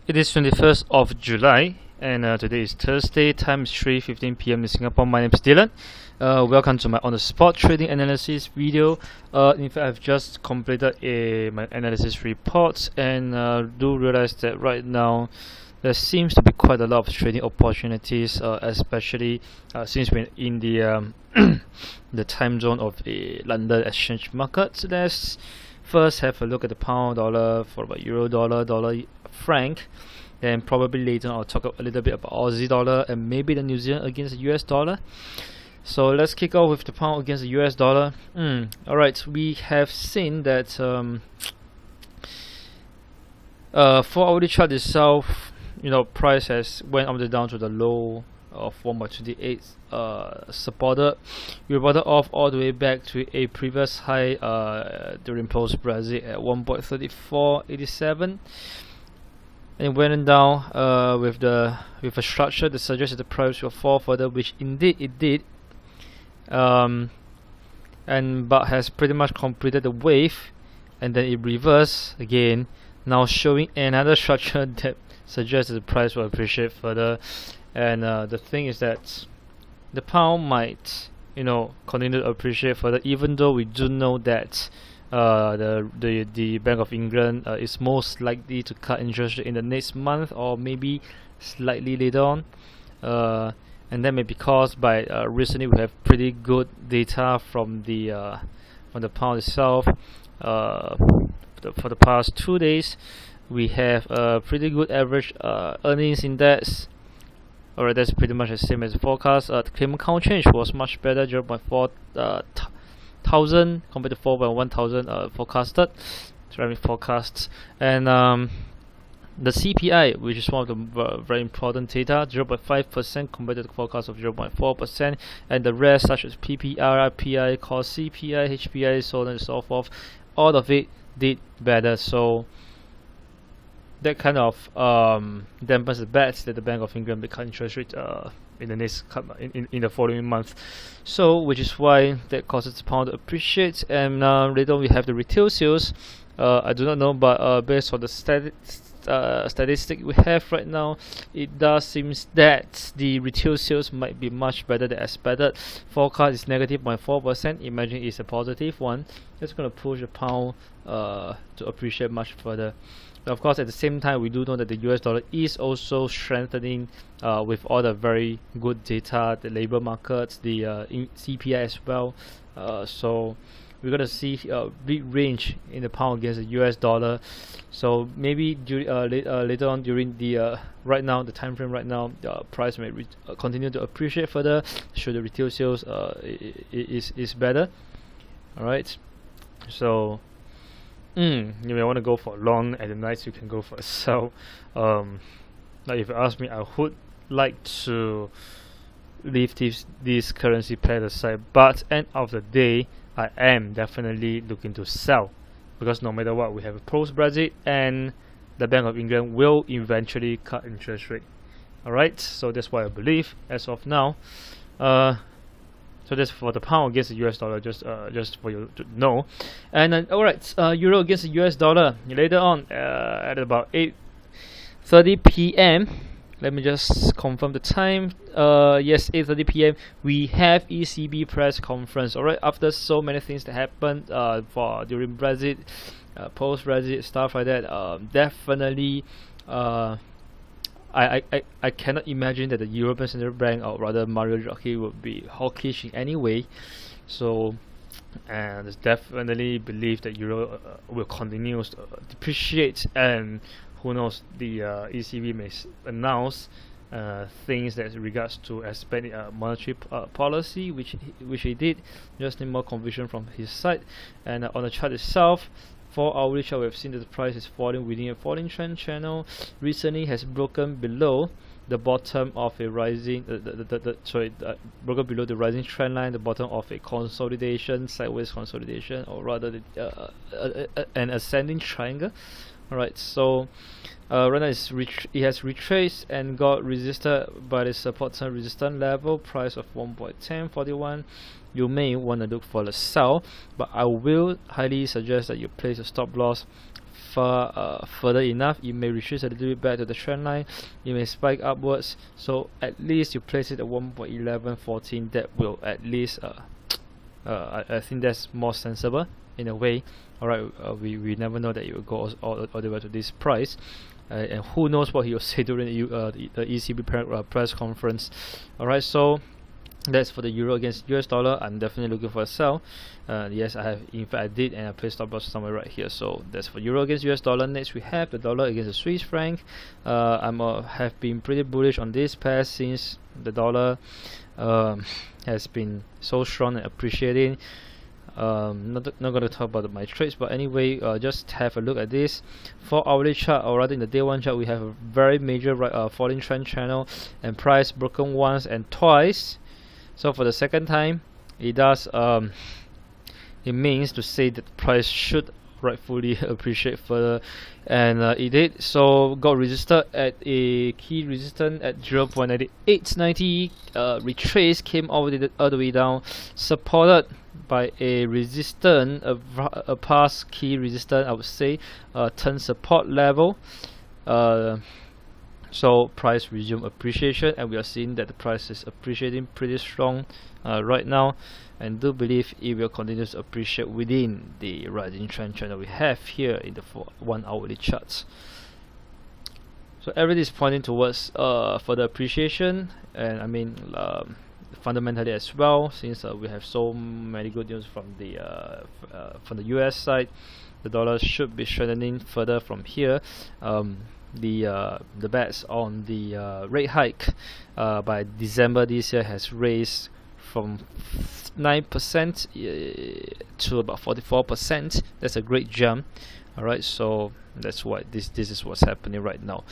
It is 21st of July, and today is Thursday. Time is 3:15 p.m. in Singapore. My name is Dylan. Welcome to my on-the-spot trading analysis video. In fact, I've just completed my analysis report, and do realize that right now there seems to be quite a lot of trading opportunities, especially since we're in the the time zone of the London exchange market. Let's first have a look at the pound dollar, followed by euro dollar, dollar franc. Then probably later I'll talk a little bit about Aussie dollar and maybe the New Zealand against the US dollar. So let's kick off with the pound against the US dollar. Alright, we have seen that for our chart itself, price has went all the way down to the low of 1.28, supported. We brought it off all the way back to a previous high during post Brexit at 1.3487, and went down with a structure that suggests that the price will fall further, which indeed it did, but has pretty much completed the wave, and then it reversed again, now showing another structure that suggests that the price will appreciate further. And the thing is that the pound might, continue to appreciate further, even though we do know that the Bank of England is most likely to cut interest rate in the next month or maybe slightly later on. And that may be caused by recently we have pretty good data from the pound itself. For the past 2 days, we have a pretty good average earnings index. Alright, that's pretty much the same as the forecast. The claim account change was much better, 0.4 thousand compared to 4.1 thousand forecasted. Forecasts. And the CPI, which is one of the very important data, 0.5% compared to the forecast of 0.4%, and the rest such as PPR, PI, cost CPI, HPI, so on and so forth, all of it did better. So that kind of dampens the bets that the Bank of England will cut interest rate in the next in the following month. So, which is why that causes the pound to appreciate. And later on we have the retail sales. I do not know, but based on the statistic we have right now, it does seem that the retail sales might be much better than expected. Forecast is negative 0.4%. Imagine it's a positive one. That's going to push the pound to appreciate much further. Of course, at the same time, we do know that the US dollar is also strengthening with all the very good data, the labor markets, the CPI as well. So we're going to see a big range in the pound against the US dollar. So maybe later on during the right now, the time frame right now, the price may continue to appreciate further should the retail sales is better. All right, so. You may want to go for long, and the nights you can go for a sell. Now if you ask me, I would like to leave this currency pair aside, but end of the day, I am definitely looking to sell, because no matter what, we have a post-Brexit, and the Bank of England will eventually cut interest rate. Alright, so that's what I believe as of now. So that's for the pound against the US dollar, just for you to know. And then, alright, euro against the US dollar later on at about 8:30 p.m. Let me just confirm the time. Yes, 8:30 p.m. we have ECB press conference. Alright, after so many things that happened during Brexit, post-Brexit, stuff like that, definitely. I cannot imagine that the European Central Bank, or rather Mario Draghi, would be hawkish in any way. So, and it's definitely believe that euro will continue to depreciate, and who knows, the ECB may announce things that regards to expanding monetary policy, which he did. Just need more conviction from his side. And on the chart itself, for our chart, we have seen that the price is falling within a falling trend channel. Recently has broken below the bottom of a rising broken below the rising trend line, the bottom of a consolidation, sideways consolidation, or rather an ascending triangle. Alright, so right now it has retraced and got resisted by the support and resistance level, price of 1.1041. You may want to look for the sell, but I will highly suggest that you place a stop loss further enough, you may retrace a little bit back to the trend line, you may spike upwards. So at least you place it at 1.1114. That will at least I think that's more sensible in a way. Alright, we never know that it will go all the way to this price, and who knows what he will say during the ECB press conference. Alright, so that's for the euro against US dollar. I'm definitely looking for a sell. Yes, I have. In fact, I did, and I placed stop loss somewhere right here. So that's for euro against US dollar. Next, we have the dollar against the Swiss franc. Have been pretty bullish on this pair since the dollar has been so strong and appreciating. Not going to talk about my trades, but anyway, just have a look at this 4-hourly chart, or rather in the day one chart. We have a very major falling trend channel, and price broken once and twice. So for the second time, it does it means to say that the price should rightfully appreciate further, and it did. So got resisted at a key resistance at 0.9890. Retrace, came all the way down, supported by a resistance, a past key resistance, I would say, turn support level. So price resume appreciation, and we are seeing that the price is appreciating pretty strong right now, and do believe it will continue to appreciate within the rising trend channel we have here in the 1-hourly charts. So everything is pointing towards further appreciation, and I mean fundamentally as well, since we have so many good news from the US side. The dollar should be strengthening further from here. The bets on the rate hike by December this year has raised from 9% to about 44%. That's a great jump. Alright, so that's what this is what's happening right now.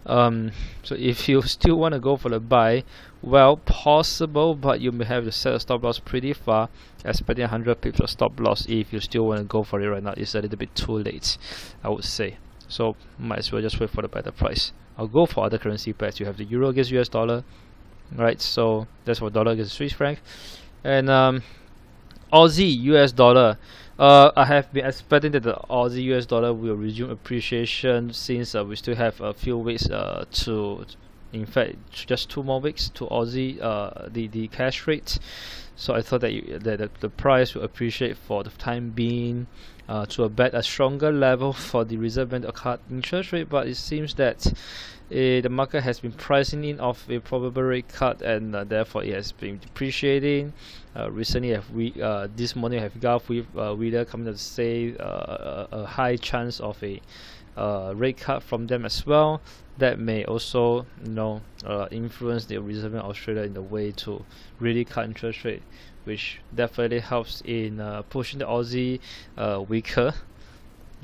So if you still want to go for the buy, well, possible, but you may have to set a stop loss pretty far, expecting 100 pips of stop loss. If you still want to go for it right now, it's a little bit too late, I would say. So might as well just wait for the better price. I'll go for other currency pairs. You have the euro against US dollar, right? So that's for dollar against Swiss franc, and Aussie US dollar. I have been expecting that the Aussie US dollar will resume appreciation, since we still have a few weeks to, in fact, just 2 more weeks to Aussie the cash rate. So I thought that the price will appreciate for the time being to a stronger level for the Reserve Bank to cut interest rate. But it seems that the market has been pricing in of a probable rate cut, and therefore it has been depreciating. Recently, this morning I have Gulf Wheeler coming to say a high chance of a rate cut from them as well. That may also, influence the Reserve Bank of Australia in the way to really cut interest rate, which definitely helps in pushing the Aussie weaker.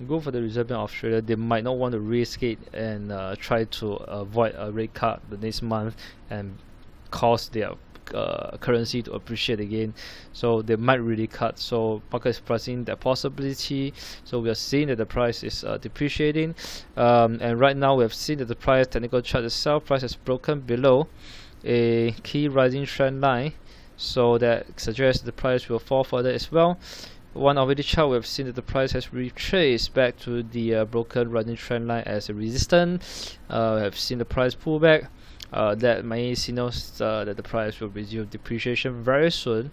Go for the Reserve Bank of Australia. They might not want to risk it and try to avoid a rate cut the next month and cause their currency to appreciate again. So they might really cut. So market is pricing that possibility. So we are seeing that the price is depreciating, and right now we have seen that the price technical chart itself, price has broken below a key rising trend line, so that suggests the price will fall further as well. 1-hourly chart, we have seen that the price has retraced back to the broken rising trend line as a resistance. We have seen the price pull back. That may signals that the price will resume depreciation very soon.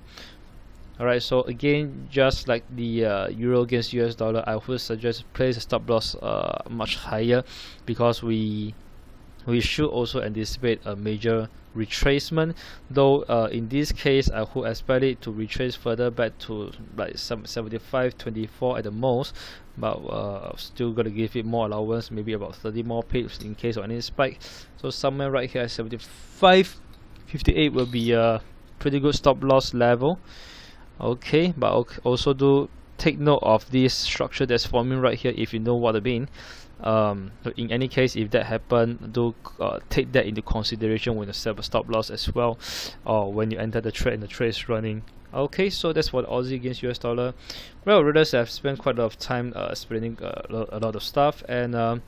Alright, so again, just like the euro against US dollar, I would suggest place a stop loss much higher, because we should also anticipate a major retracement, though in this case I would expect it to retrace further back to like 75.24 at the most, but still gonna give it more allowance, maybe about 30 more pips in case of any spike. So somewhere right here at 75.58 will be a pretty good stop loss level. Okay, but also do take note of this structure that's forming right here, if you know what I mean. In any case, if that happen, do take that into consideration when you set a stop loss as well, or when you enter the trade and the trade is running. Okay, so that's for the Aussie against US dollar. Well, readers have spent quite a lot of time explaining a lot of stuff, and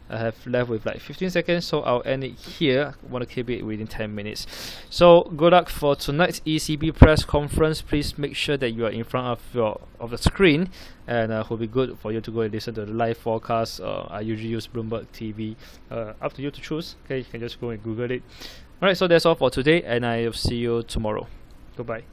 I have left with like 15 seconds, so I'll end it here. I want to keep it within 10 minutes. So good luck for tonight's ECB press conference. Please make sure that you are in front of the screen, and it will be good for you to go and listen to the live forecast. I usually use Bloomberg TV. Up to you to choose. Okay, you can just go and Google it. Alright, so that's all for today, and I'll see you tomorrow. Goodbye.